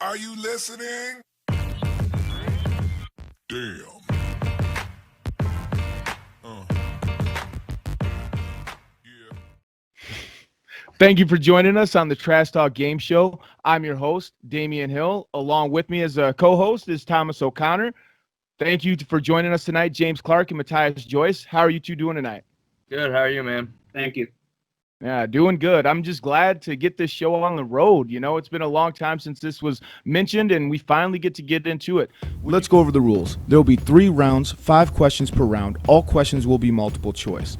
Are you listening? Damn. Thank you for joining us on the Trash Talk Game Show. I'm your host, Damian Hill. Along with me as a co-host is Thomas O'Connor. Thank you for joining us tonight, James Clark and Matthias Joyce. How are you two doing tonight? Good. How are you, man? Thank you. Yeah, doing good. I'm just glad to get this show on the road. You know, it's been a long time since this was mentioned, and we finally get to get into it. Let's go over the rules. There will be 3 rounds, 5 questions per round. All questions will be multiple choice.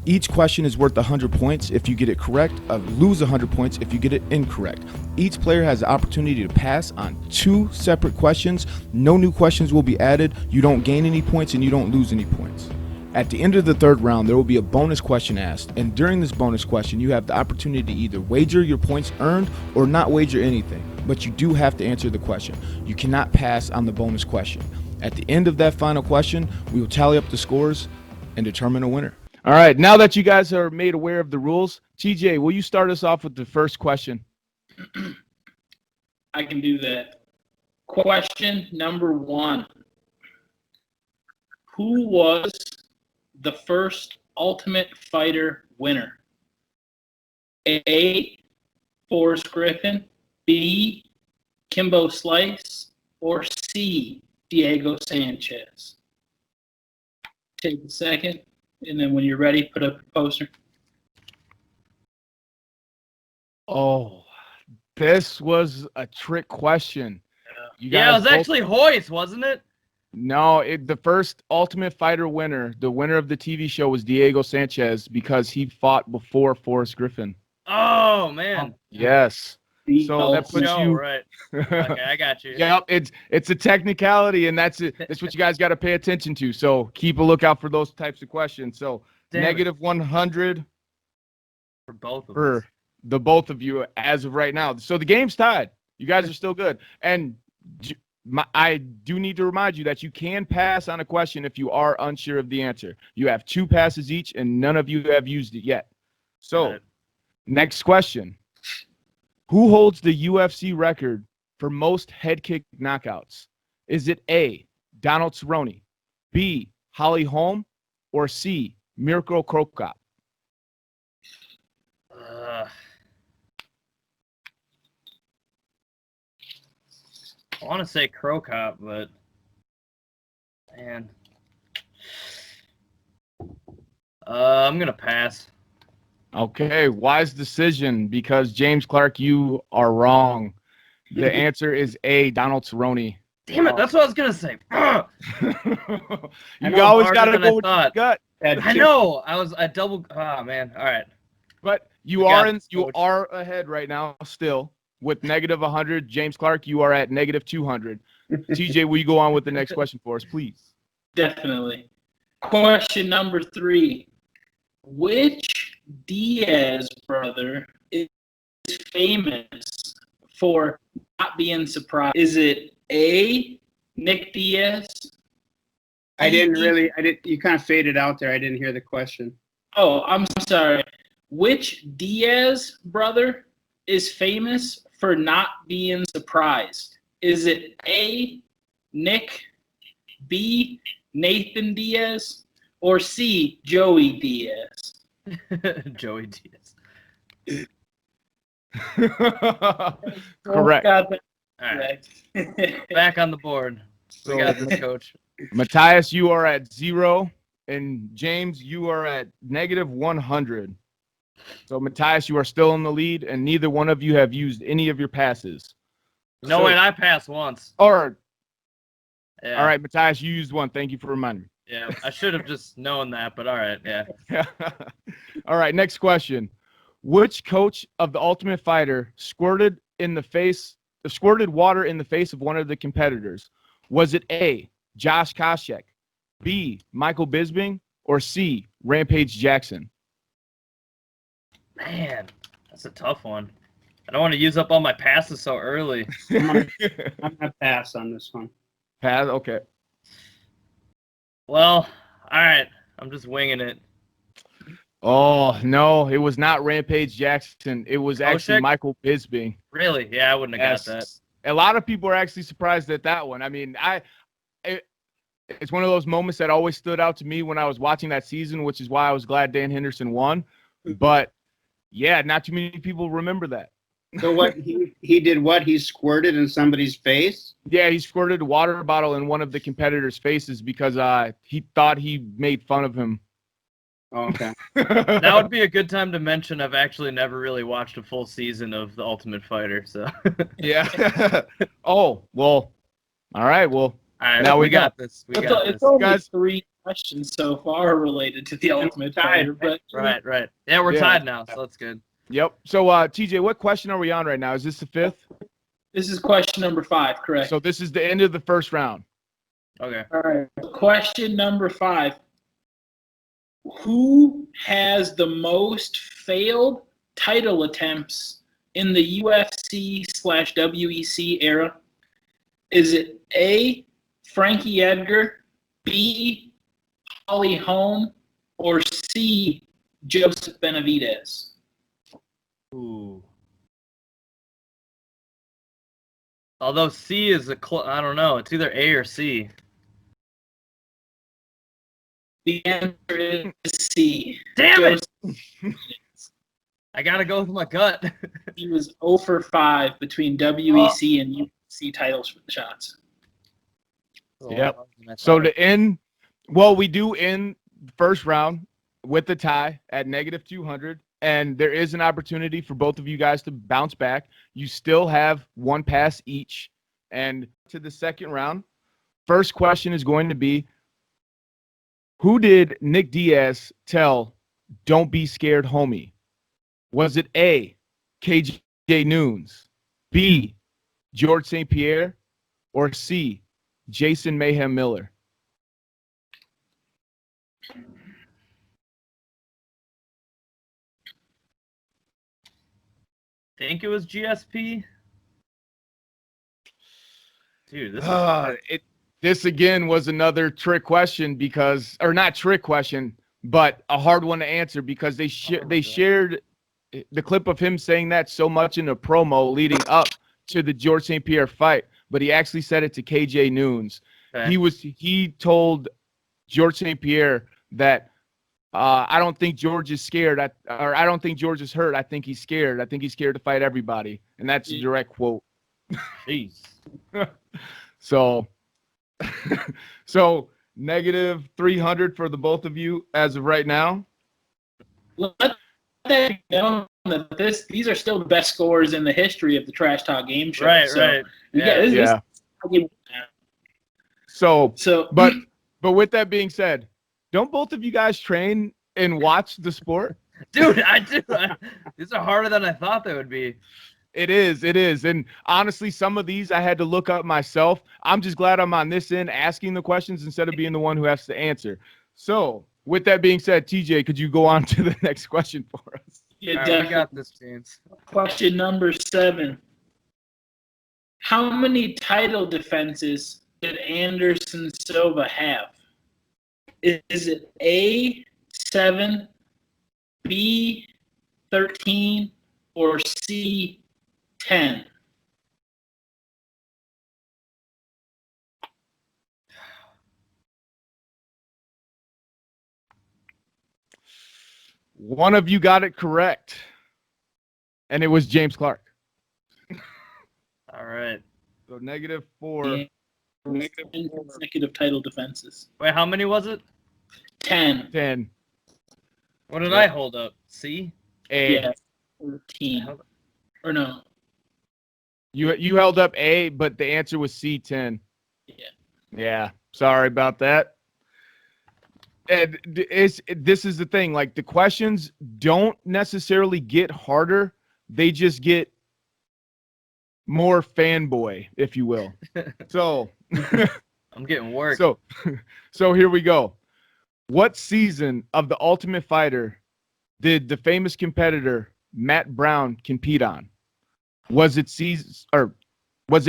Each question is worth 100 points if you get it correct, lose 100 points if you get it incorrect. Each player has the opportunity to pass on 2 separate questions. No new questions will be added. You don't gain any points and you don't lose any points. At the end of the 3rd round, there will be a bonus question asked, and during this bonus question, you have the opportunity to either wager your points earned or not wager anything, but you do have to answer the question. You cannot pass on the bonus question. At the end of that final question, we will tally up the scores and determine a winner. All right, now that you guys are made aware of the rules, TJ, will you start us off with the first question? I can do that. Question number 1. Who was the first Ultimate Fighter winner? A. Forrest Griffin, B. Kimbo Slice, or C. Diego Sanchez? Take a second, and then when you're ready, put up your poster. Oh, this was a trick question. Yeah, it was actually Hoyce, wasn't it? No, the first Ultimate Fighter winner, the winner of the TV show, was Diego Sanchez because he fought before Forrest Griffin. Oh, man. Yes. So that puts you right. Okay, I got you. Yeah, it's a technicality, and that's it. That's what you guys got to pay attention to. So keep a lookout for those types of questions. So negative 100 for both of for us. the both of you as of right now. So the game's tied. You guys are still good, and I do need to remind you that you can pass on a question if you are unsure of the answer. You have 2 passes each, and none of you have used it yet. So, next question. Who holds the UFC record for most head kick knockouts? Is it A, Donald Cerrone, B, Holly Holm, or C, Mirko Cro Cop? I want to say Cro Cop, but man, I'm gonna pass. Okay, wise decision because James Clark, you are wrong. The answer is A, Donald Cerrone. Damn it, that's what I was gonna say. You always got to go with your gut. I know. I double. Oh man. All right. But you are ahead right now still with negative 100. James Clark, you are at negative 200. TJ, will you go on with the next question for us, please? Definitely. Question number 3. Which Diaz brother is famous for not being surprised? Is it A, Nick Diaz? You kind of faded out there. I didn't hear the question. Oh, I'm sorry. Which Diaz brother is famous for not being surprised? Is it A, Nick, B, Nathan Diaz, or C, Joey Diaz? Joey Diaz. Correct. All right. Back on the board. We got this, coach. Matthias, you are at 0, and James, you are at negative 100. So, Matthias, you are still in the lead, and neither one of you have used any of your passes. No, wait, I passed once. All Yeah. right, Matthias, you used 1. Thank you for reminding me. Yeah, I should have just known that, but all right, yeah. All right, next question. Which coach of the Ultimate Fighter squirted water in the face of one of the competitors? Was it A, Josh Koscheck, B, Michael Bisping, or C, Rampage Jackson? Man, that's a tough one. I don't want to use up all my passes so early. I'm gonna pass on this one. Pass? Okay. Well, all right. I'm just winging it. Oh, no, it was not Rampage Jackson. It was actually Koscheck? Michael Bisping. Really? Yeah, I wouldn't have got that. A lot of people are actually surprised at that one. I mean, it's one of those moments that always stood out to me when I was watching that season, which is why I was glad Dan Henderson won. But yeah, not too many people remember that. So what he did? What he squirted in somebody's face? Yeah, he squirted a water bottle in one of the competitors' faces because he thought he made fun of him. Oh, okay. That would be a good time to mention I've actually never really watched a full season of The Ultimate Fighter. So Yeah. Oh, well. All right. Well, all right, now we got this. We got It's this. only Guys- 3 questions so far related to the Ultimate Fighter, but Right. Yeah, we're Yeah. tied now, so that's good. yep. So, TJ, what question are we on right now? Is this the 5th? this is question number 5, correct? So this is the end of the first round. Okay. All right. Question number 5. Who has the most failed title attempts in the UFC/WEC era? Is it A, Frankie Edgar, B, Holly Holm, or C, Joseph Benavidez? Ooh. Although C is I don't know. It's either A or C. The answer is C. Damn it! Joseph, I gotta go with my gut. he was 0 for 5 between WEC and UFC titles shots. Yep. So to end, well, we do end the first round with the tie at -200, and there is an opportunity for both of you guys to bounce back. You still have 1 pass each. And to the second round, first question is going to be, who did Nick Diaz tell, "Don't be scared, homie"? Was it A, KJ Noons, B, George St. Pierre, or C, Jason Mayhem Miller? Think it was GSP. Dude, this is This again was another trick question because, or not trick question, but a hard one to answer because they shared the clip of him saying that so much in a promo leading up to the George St. Pierre fight, but he actually said it to KJ Noons. okay. He told George St. Pierre that I don't think George is scared, or I don't think George is hurt. I think he's scared. I think he's scared to fight everybody, and that's a direct quote. Jeez. So, so -300 for the both of you as of right now. Let that be known that these are still the best scores in the history of the Trash Talk Game Show. Right. Yeah. So, So, but with that being said, don't both of you guys train and watch the sport? Dude, I do. These are harder than I thought they would be. It is. And honestly, some of these I had to look up myself. I'm just glad I'm on this end asking the questions instead of being the one who has to answer. So, with that being said, TJ, could you go on to the next question for us? yeah, All right, definitely. we got this, James. Question number 7. How many title defenses did Anderson Silva have? Is it A, 7, B, 13, or C, 10? One of you got it correct, and it was James Clark. All right. So -4. Yeah. 10 consecutive title defenses. Wait, how many was it? 10. 10. What did Yeah. I hold up? C? A. Yeah. 13. Or no. You held up A, but the answer was C, 10. Yeah. Yeah. Sorry about that. And this is the thing. Like, the questions don't necessarily get harder. They just get more fanboy, if you will. So, I'm getting work. so here we go. What season of The Ultimate Fighter did the famous competitor Matt Brown compete on? Was it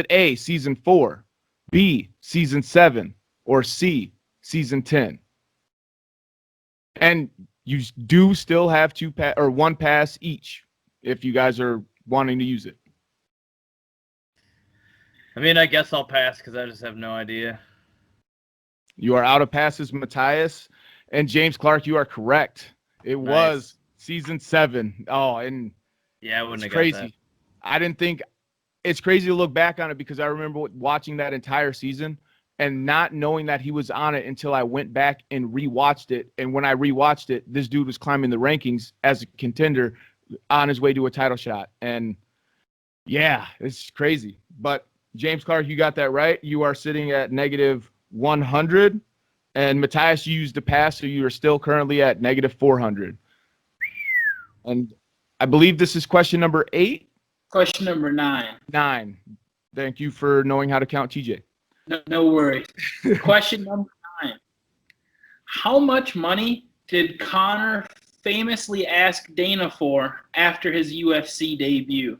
A, season 4, B, season 7, or C, season 10? And you do still have 1 pass each if you guys are wanting to use it. I mean, I guess I'll pass because I just have no idea. You are out of passes, Matthias. And James Clark, you are correct. It was season 7. Oh, and Yeah, I wouldn't it's have got that. crazy. I didn't think it's crazy to look back on it because I remember watching that entire season and not knowing that he was on it until I went back and rewatched it. And when I rewatched it, this dude was climbing the rankings as a contender on his way to a title shot. And yeah, it's crazy. But James Clark, you got that right. You are sitting at negative 100. And Matthias, you used the pass, so you are still currently at negative 400. And I believe this is question number 8. Question number 9. 9. Thank you for knowing how to count, TJ. No worries. Question number 9. How much money did Conor famously ask Dana for after his UFC debut?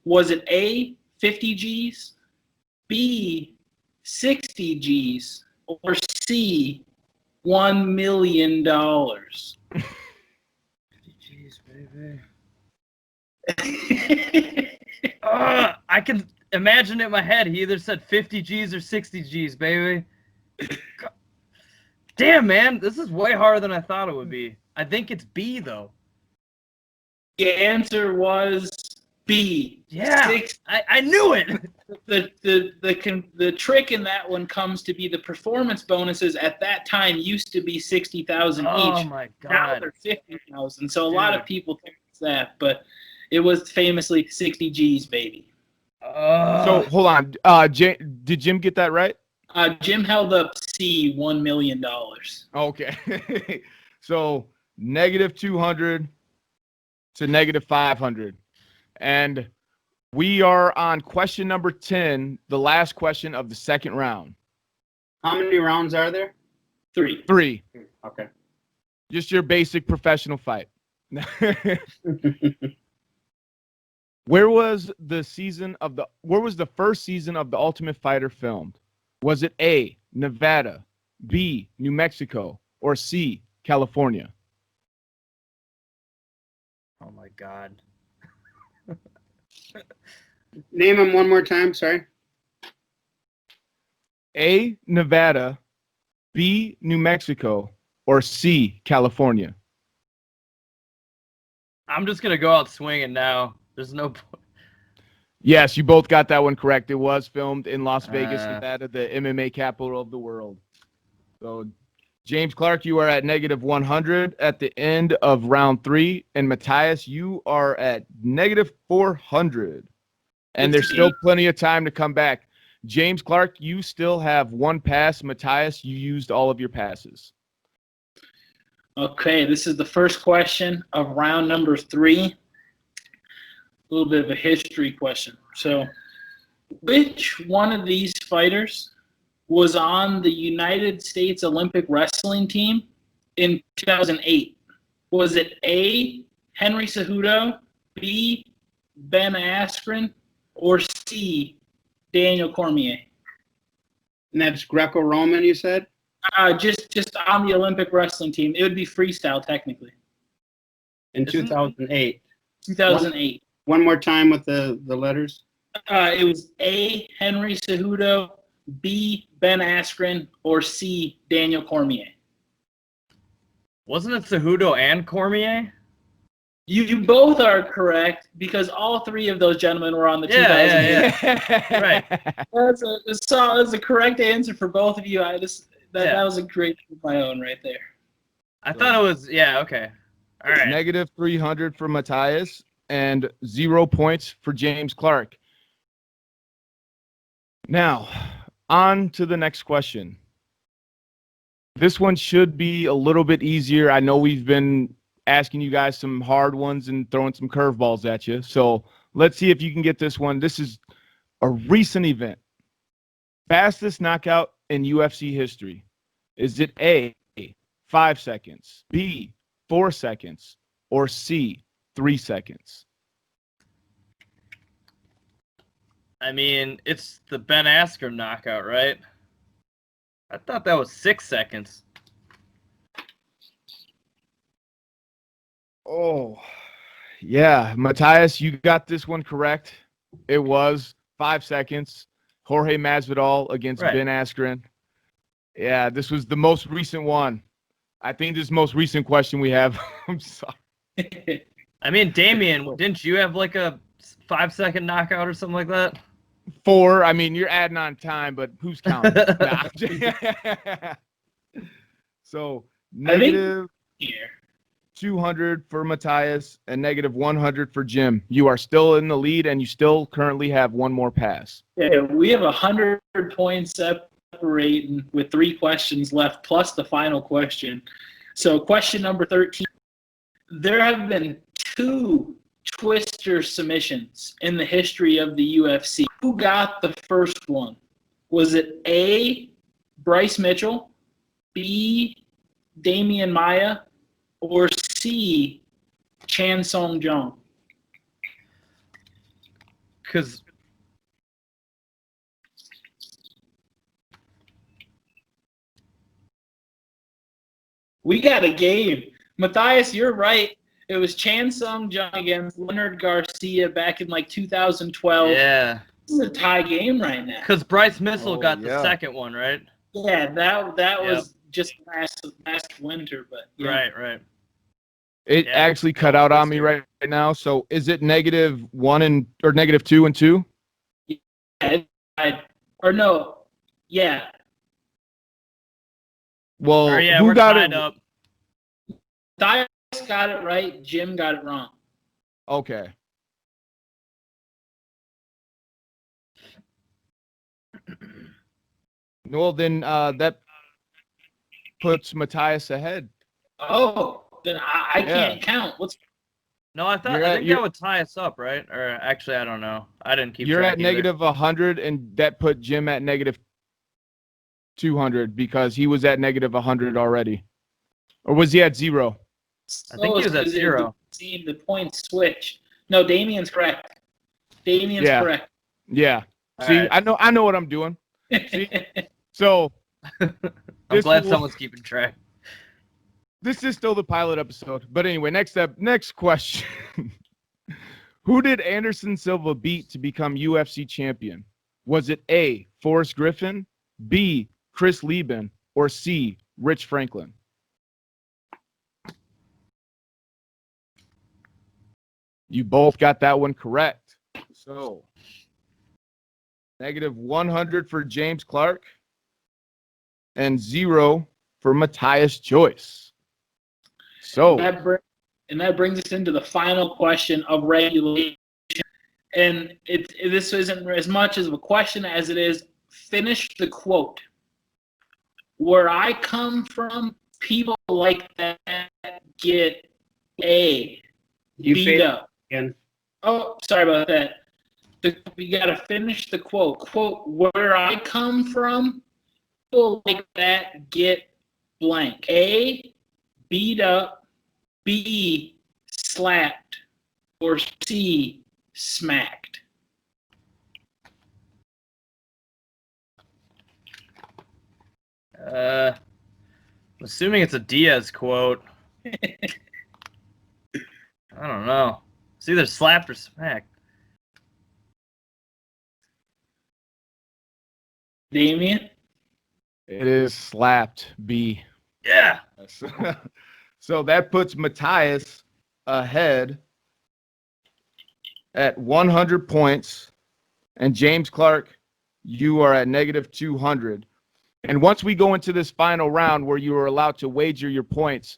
Was it A, 50 G's, B, 60 G's, or C, $1 million? Jeez, baby. I can imagine it in my head. He either said 50 G's or 60 G's, baby. Damn, man. This is way harder than I thought it would be. I think it's B, though. The answer was B. Yeah, I knew it. The trick in that one comes to be the performance bonuses at that time used to be 60,000 Oh, each. my Now God. they're 50,000. So a lot of Dude. people think it's that, but it was famously 60 G's, baby. So hold on. Did Jim get that right? Jim held up C, $1 million. Okay. So negative 200 to negative 500. And we are on question number 10, the last question of the second round. How many rounds are there? 3. 3. Okay. Just your basic professional fight. Where was the first season of The Ultimate Fighter filmed? Was it A, Nevada, B, New Mexico, or C, California? Oh, my God. Name them one more time. Sorry. A, Nevada, B, New Mexico, or C, California? I'm just going to go out swinging now. There's no point. Yes, you both got that one correct. It was filmed in Las Vegas, Uh. Nevada, the MMA capital of the world. So, James Clark, you are at negative 100 at the end of round 3. And Matthias, you are at negative 400. And there's still plenty of time to come back. James Clark, you still have 1 pass. Matthias, you used all of your passes. Okay, this is the first question of round number 3. A little bit of a history question. So, which one of these fighters was on the United States Olympic wrestling team in 2008? Was it A, Henry Cejudo, B, Ben Askren, or C, Daniel Cormier? And that's Greco-Roman, you said? Just on the Olympic wrestling team. It would be freestyle, technically. In 2008. 2008. One more time with the letters. It was A, Henry Cejudo, B, Ben Askren, or C, Daniel Cormier. Wasn't it Cejudo and Cormier? You both are correct because all 3 of those gentlemen were on the 2008. Yeah. Right. That's a correct answer for both of you. That was a great of my own right there. I thought it was, okay. All right. Negative 300 for Matthias and 0 points for James Clark. Now, on to the next question. This one should be a little bit easier. I know we've been asking you guys some hard ones and throwing some curveballs at you. So let's see if you can get this one. This is a recent event. Fastest knockout in UFC history. Is it A, 5 seconds, B, 4 seconds, or C, 3 seconds? I mean, it's the Ben Askren knockout, right? I thought that was 6 seconds. Oh, yeah. Matthias, you got this one correct. It was 5 seconds. Jorge Masvidal against Right. Ben Askren. Yeah, this was the most recent one. I think this is the most recent question we have. I'm sorry. I mean, Damian, didn't you have like a 5-second knockout or something like that? 4. I mean, you're adding on time, but who's counting? Nah. So negative Here. 200 for Matthias and negative 100 for Jim. You are still in the lead, and you still currently have one more pass. Yeah, we have 100 points separating with 3 questions left, plus the final question. So question number 13. There have been 2 Twister submissions in the history of the UFC. Who got the first one? Was it A, Bryce Mitchell, B, Damian Maia, or C, Chan Sung Jung? Because We got a game. Matthias, you're right. It was Chan Sung Jung against Leonard Garcia back in like 2012. yeah, This is a tie game right now. because Bryce Mitchell Oh, got the yeah. second one, right? Yeah, that Yep. was just last winter, but yeah. Right. It Yeah, actually cut out on me right now. So is it negative 1 or negative 2 and 2? Or no, yeah. Well, Or yeah, who we're got tied it? up. Matthias got it right. Jim got it wrong. Okay. Well, then that puts Matthias ahead. Oh, then I Yeah. can't count. What's No, I You're think at- that would tie us up, right? Or actually, I don't know. I didn't keep. You're track at either. negative 100, and that put Jim at negative 200 because he was at negative 100 already. Or was he at 0? I think he was at 0. See, the points switch. No, Damian's correct. Damian's Yeah. correct. Yeah. All See, right. I know what I'm doing. So I'm this glad will- someone's keeping track. this is still the pilot episode. But anyway, next question. Who did Anderson Silva beat to become UFC champion? Was it A, Forrest Griffin, B, Chris Lieben, or C, Rich Franklin? You both got that one correct. So, negative 100 for James Clark and 0 for Matthias Joyce. So, That brings us into the final question of regulation. And this isn't as much as a question as it is finish the quote. Where I come from, people like that get A, You beat failed up. again. Oh, sorry about that. We got to finish the quote. Quote, where I come from, people like that get blank. A, beat up. B, slapped. Or C, smacked. I'm assuming it's a Diaz quote. I don't know. It's either slapped or smacked. Damien? it is slapped B. Yeah. So that puts Matthias ahead at 100 points. And James Clark, you are at negative 200. And once we go into this final round where you are allowed to wager your points,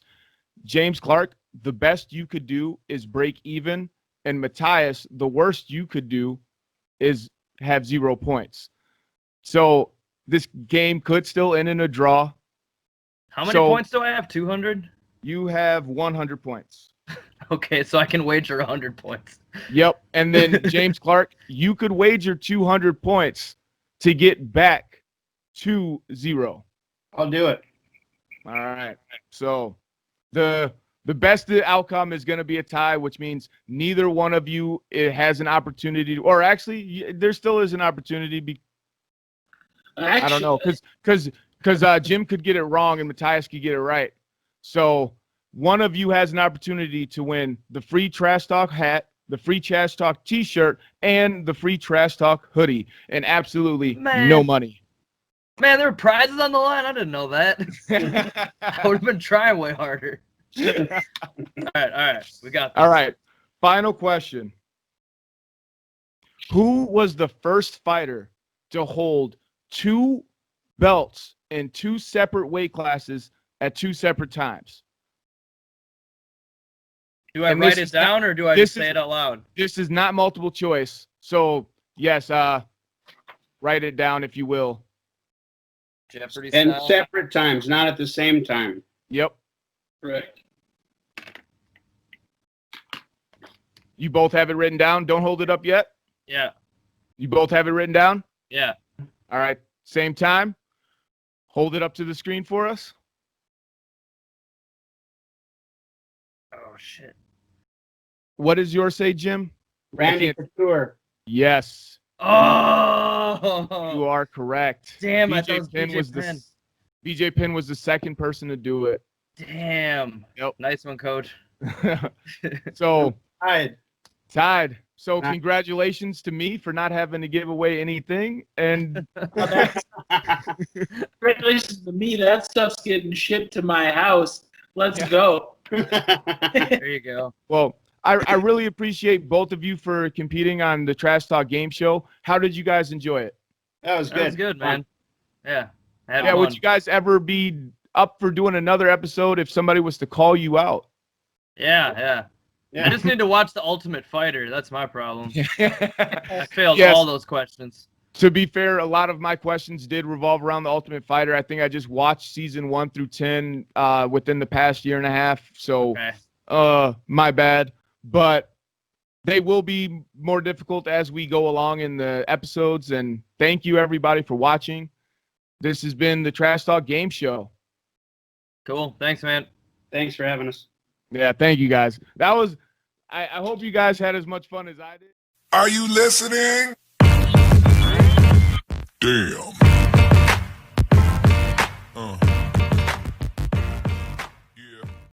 James Clark, the best you could do is break even. And Matthias, the worst you could do is have 0 points. So this game could still end in a draw. How many So- points do I have? 200? You have 100 points. Okay, so I can wager 100 points. Yep. And then James Clark, you could wager 200 points to get back to 0. I'll do it. All right. So the best outcome is going to be a tie, which means neither one of you has an opportunity to, or actually there still is an opportunity. I don't know because Jim could get it wrong and Matthias could get it right. So one of you has an opportunity to win the free Trash Talk hat the free Trash Talk t-shirt, and the free Trash Talk hoodie, and absolutely Man. no money. Man, there were prizes on the line. I didn't know that. I would have been trying way harder. All right. We got this. All right. Final question. Who was the first fighter to hold 2 belts in 2 separate weight classes at 2 separate times? Do I And write this it is not- down or do I this just say is- it out loud? This is not multiple choice. So, yes, write it down if you will. Jeopardy And style. separate times, not at the same time. Yep. Correct. You both have it written down. Don't hold it up yet. Yeah. You both have it written down. Yeah. All right. Same time. Hold it up to the screen for us. Oh shit. What does yours say, Jim? Randy Couture. Yes, Oh. you are correct. Damn, I BJ thought it was Penn BJ was Penn. BJ Penn was the second person to do it. Damn. Yep. Nice one, coach. So Tied. So Nice. congratulations to me for not having to give away anything. And Congratulations to me. That stuff's getting shipped to my house. Let's go. There you go. well, I really appreciate both of you for competing on the Trash Talk Game Show. How did you guys enjoy it? That was That was good. good, man. Yeah. Had Yeah, fun. would you guys ever be up for doing another episode if somebody was to call you out? Yeah. I Yeah. just need to watch The Ultimate Fighter. That's my problem. I failed Yes. all those questions. To be fair, a lot of my questions did revolve around the Ultimate Fighter. I think I just watched season 1 through 10 within the past year and a half. So, Okay. my bad. But they will be more difficult as we go along in the episodes. And thank you, everybody, for watching. This has been the Trash Talk Game Show. Cool. Thanks, man. Thanks for having us. Yeah, thank you, guys. That was. I hope you guys had as much fun as I did. Are you listening? Damn.